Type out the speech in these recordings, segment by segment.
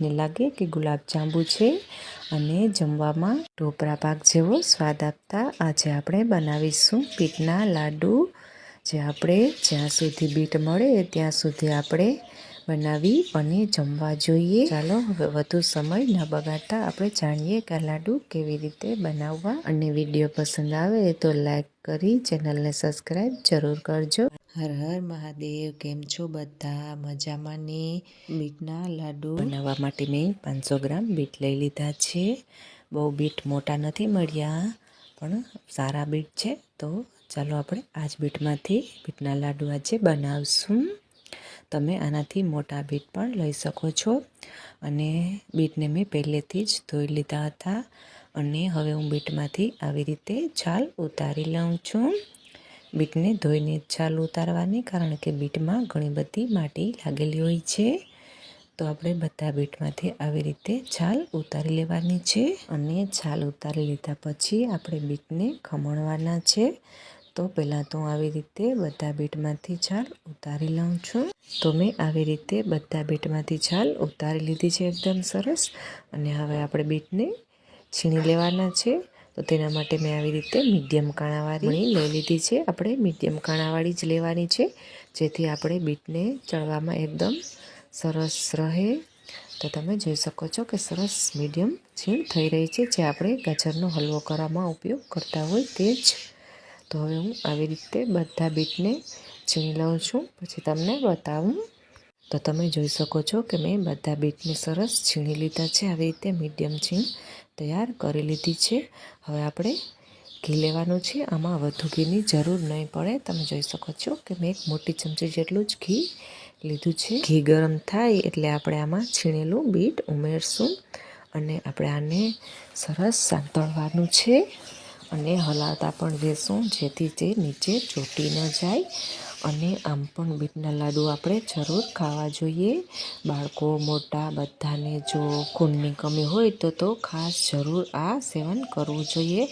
બીટને લાગે કે ગુલાબજાંબુ છે અને જમવામાં ઢોકળા પાક જેવો સ્વાદ આપતા આજે આપણે બનાવીશું બીટના લાડુ, જે આપણે જ્યાં સુધી બીટ મળે ત્યાં સુધી આપણે બનાવી અને જમવા જોઈએ। ચાલો હવે વધુ સમય ન બગાડતા આપણે જાણીએ કે આ લાડુ કેવી રીતે બનાવવા। અને વિડીયો પસંદ આવે તો લાઈક કરી ચેનલને સબસ્ક્રાઈબ જરૂર કરજો। હર હર મહાદેવ, કેમ છો બધા? મજામાં ને? બીટના લાડુ બનાવવા માટે મેં 500 ગ્રામ બીટ લઈ લીધા છે। બહુ બીટ મોટા નથી મળ્યા, પણ સારા બીટ છે। તો ચાલો આપણે આ જ બીટમાંથી બીટના લાડુ આજે બનાવશું। તમે આનાથી મોટા બીટ પણ લઈ શકો છો। અને બીટને મેં પહેલેથી જ ધોઈ લીધા હતા અને હવે હું બીટમાંથી આવી રીતે છાલ ઉતારી લઉં છું। બીટને ધોઈને છાલ ઉતારવાની, કારણ કે બીટમાં ઘણી બધી માટી લાગેલી હોય છે। તો આપણે બધા બીટમાંથી આવી રીતે છાલ ઉતારી લેવાની છે। અને છાલ ઉતારી લીધા પછી આપણે બીટને ખમણવાના છે। તો પહેલાં તો આવી રીતે બધા બીટમાંથી છાલ ઉતારી લઉં છું। તો મેં આવી રીતે બધા બીટમાંથી છાલ ઉતારી લીધી છે એકદમ સરસ। અને હવે આપણે બીટને છીણી લેવાના છે। તો તેના માટે મેં આવી રીતે મીડિયમ કાણાવાળી લઈ લીધી છે। આપણે મીડિયમ કાણાવાળી જ લેવાની છે, જેથી આપણે બીટને ચડવામાં એકદમ સરસ રહે। તો તમે જોઈ શકો છો કે સરસ મીડિયમ છીણ થઈ રહી છે, જે આપણે ગાજરનો હલવો કરવામાં ઉપયોગ કરતા હોય તે જ। તો હવે હું આવી રીતે બધા બીટને છીણી લઉં છું, પછી તમને બતાવું। તો તમે જોઈ શકો છો કે મેં બધા બીટને સરસ છીણી લીધા છે। આવી રીતે મીડિયમ છીણ તૈયાર કરી લીધી છે। હવે આપણે ઘી લેવાનું છે। આમાં વધુ ઘીની જરૂર નહીં પડે। તમે જોઈ શકો છો કે મેં એક મોટી ચમચી જેટલું જ ઘી લીધું છે। ઘી ગરમ થાય એટલે આપણે આમાં છીણેલું બીટ ઉમેરશું અને આપણે આને સરસ સાંતળવાનું છે અને હલાવતા પણ રહેશું, જેથી તે નીચે ચોંટી ન જાય। અને આમ પણ બીટના લાડુ આપણે જરૂર ખાવા જોઈએ। બાળકો મોટા બધાને જો ખૂનની કમી હોય તો ખાસ જરૂર આ સેવન કરવું જોઈએ।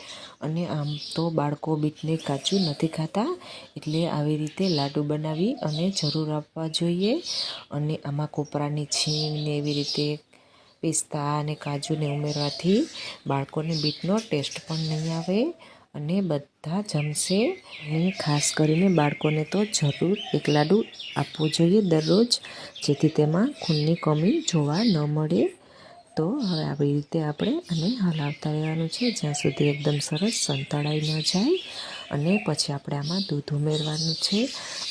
અને આમ તો બાળકો બીટને કાચું નથી ખાતા, એટલે આવી રીતે લાડુ બનાવી અને જરૂર આપવા જોઈએ। અને આમાં કોપરાની છીણને એવી રીતે પિસ્તા અને કાજુને ઉમેરવાથી બાળકોને બીટનો ટેસ્ટ પણ નહીં આવે અને બધા જમશે। અને ખાસ કરીને બાળકોને તો જરૂર એક લાડુ આપવો જોઈએ દરરોજ, જેથી તેમાં ખૂનની કમી જોવા ન મળે। તો હવે આવી રીતે આપણે આને હલાવતા રહેવાનું છે, જ્યાં સુધી એકદમ સરસ સંતળાઈ ન જાય। અને પછી આપણે આમાં દૂધ ઉમેરવાનું છે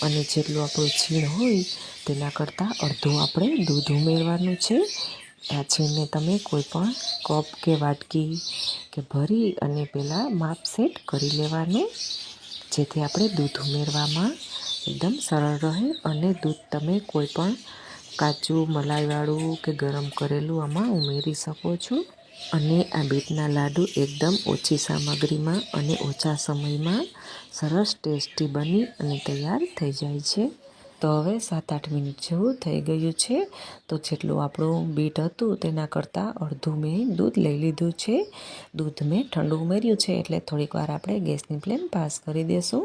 અને જેટલું આપણું છીણ હોય તેના કરતાં અડધું આપણે દૂધ ઉમેરવાનું છે। આ છીણને તમે કોઈ પણ કપ કે વાટકી કે ભરી અને પહેલાં માપ સેટ કરી લેવાનું, જેથી આપણે દૂધ ઉમેરવામાં એકદમ સરળ રહે। અને દૂધ તમે કોઈ પણ કાચું મલાઈવાળું કે ગરમ કરેલું આમાં ઉમેરી શકો છો। અને આ બીટના લાડુ એકદમ ઓછી સામગ્રીમાં અને ઓછા સમયમાં સરસ ટેસ્ટી બની અને તૈયાર થઈ જાય છે। તો હવે 7-8 મિનિટ જેવું થઈ ગયું છે। તો જેટલું આપણું બીટ હતું તેના કરતાં અડધું મેં દૂધ લઈ લીધું છે। દૂધ મેં ઠંડુ ઉમેર્યું છે, એટલે થોડીક વાર આપણે ગેસની ફ્લેમ પાસ કરી દઈશું,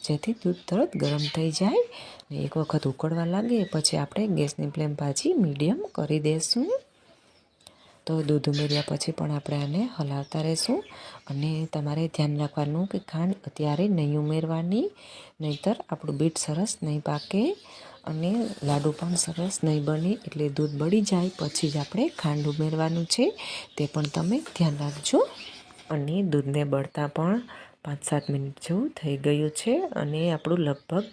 જેથી દૂધ તરત ગરમ થઈ જાય। એક વખત ઉકળવા લાગે પછી આપણે ગેસની ફ્લેમ પાછી મીડિયમ કરી દઈશું। તો દૂધ ઉમેર્યા પછી પણ આપણે આને હલાવતા રહીશું। અને તમારે ધ્યાન રાખવાનું કે ખાંડ અત્યારે નહીં ઉમેરવાની, નહીંતર આપણું બીટ સરસ નહીં પાકે અને લાડુ પણ સરસ નહીં બને। એટલે દૂધ બળી જાય પછી જ આપણે ખાંડ ઉમેરવાનું છે, તે પણ તમે ધ્યાન રાખજો। અને દૂધને બળતા પણ 5-7 મિનિટ જેવું થઈ ગયું છે અને આપણું લગભગ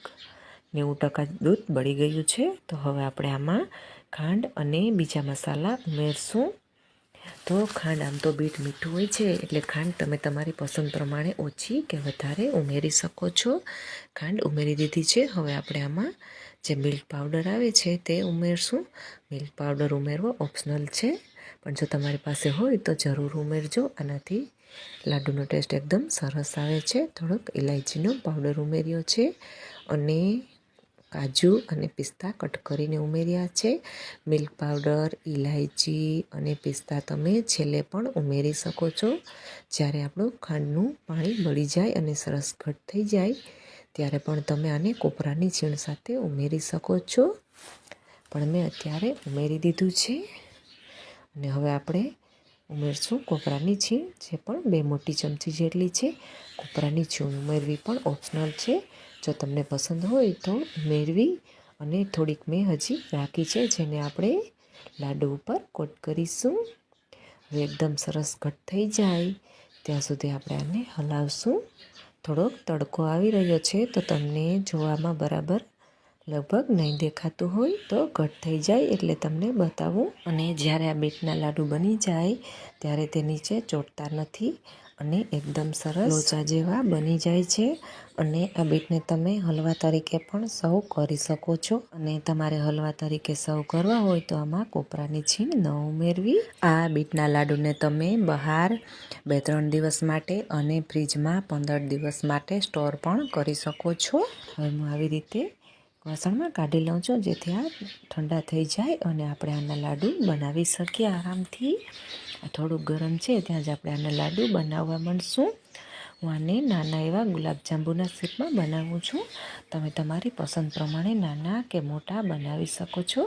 90% દૂધ બળી ગયું છે। તો હવે આપણે આમાં ખાંડ અને બીજા મસાલા ઉમેરશું। તો ખાંડ આમ તો બીટ મીઠું હોય છે, એટલે ખાંડ તમે તમારી પસંદ પ્રમાણે ઓછી કે વધારે ઉમેરી શકો છો। ખાંડ ઉમેરી દીધી છે। હવે આપણે આમાં જે મિલ્ક પાવડર આવે છે તે ઉમેરશું। મિલ્ક પાવડર ઉમેરવો ઓપ્શનલ છે, પણ જો તમારી પાસે હોય તો જરૂર ઉમેરજો। આનાથી લાડુનો ટેસ્ટ એકદમ સરસ આવે છે। થોડોક ઇલાયચીનો પાવડર ઉમેર્યો છે અને કાજુ અને પિસ્તા કટ કરીને ઉમેર્યા છે। મિલ્ક પાવડર, ઇલાયચી અને પિસ્તા તમે છેલ્લે પણ ઉમેરી શકો છો। જ્યારે આપણું ખાંડનું પાણી બળી જાય અને સરસ ઘટ થઈ જાય ત્યારે પણ તમે આને કોપરાની છીણ સાથે ઉમેરી શકો છો, પણ મેં અત્યારે ઉમેરી દીધું છે। અને હવે આપણે ઉમેરશું કોપરાની છીણ, જે પણ 2 મોટી ચમચી જેટલી છે. કોપરાની છીણ ઉમેરવી પણ ઓપ્શનલ છે. જો તમને પસંદ હોય તો ઉમેરવી. અને થોડીક મેં હજી રાખી છે, જેને આપણે લાડુ ઉપર કોટ કરીશું. હવે એકદમ સરસ ઘટ થઈ જાય ત્યાં સુધી આપણે આને હલાવશું. થોડોક તડકો આવી રહ્યો છે, તો તમને જોવામાં બરાબર લગભગ નહીં દેખાતું હોય તો ઘટ થઈ જાય એટલે તમને બતાવું. અને જ્યારે આ બીટના લાડુ બની જાય ત્યારે તે નીચે ચોંટતા નથી અને એકદમ સરસ લોચા જેવા બની જાય છે. અને આ બીટને તમે હલવા તરીકે પણ સર્વ કરી શકો છો. અને તમારે હલવા તરીકે સર્વ કરવા હોય તો આમાં કોપરાની છીણ ન ઉમેરવી. આ બીટના લાડુને તમે બહાર 2-3 દિવસ માટે અને ફ્રીજમાં 15 દિવસ માટે સ્ટોર પણ કરી શકો છો. હવે હું આવી રીતે વાસણમાં કાઢી લઉં છું, જેથી આ ઠંડા થઈ જાય અને આપણે આના લાડુ બનાવી શકીએ આરામથી. થોડુંક ગરમ છે ત્યાં જ આપણે આના લાડુ બનાવવા માંડશું. હું આને નાના એવા ગુલાબજાંબુના શેપમાં બનાવું છું. તમે તમારી પસંદ પ્રમાણે નાના કે મોટા બનાવી શકો છો.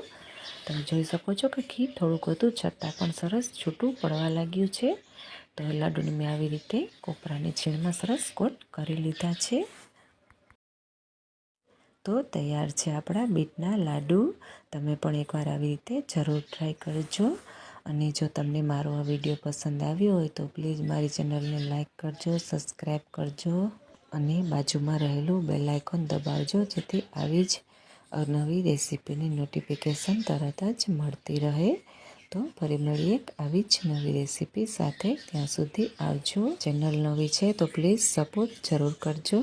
તમે જોઈ શકો છો કે ઘી થોડુંક હતું છતાં પણ સરસ છૂટું પડવા લાગ્યું છે. તો લાડુને મેં આવી રીતે કોપરાની છીણમાં સરસ કોટ કરી લીધા છે. તો તૈયાર છે આપણા બીટના લાડુ. તમે પણ એકવાર આવી રીતે જરૂર ટ્રાય કરજો. અને જો તમને મારો આ વિડીયો પસંદ આવ્યો હોય તો પ્લીઝ મારી ચેનલને લાઈક કરજો, સબસ્ક્રાઈબ કરજો અને બાજુમાં રહેલું બેલ આઇકોન દબાવજો, જેથી આવી જ નવી રેસીપીની નોટિફિકેશન તરત જ મળતી રહે. તો ફરી મળીએ એક આવી જ નવી રેસીપી સાથે. ત્યાં સુધી આવજો. ચેનલ નવી છે તો પ્લીઝ સપોર્ટ જરૂર કરજો.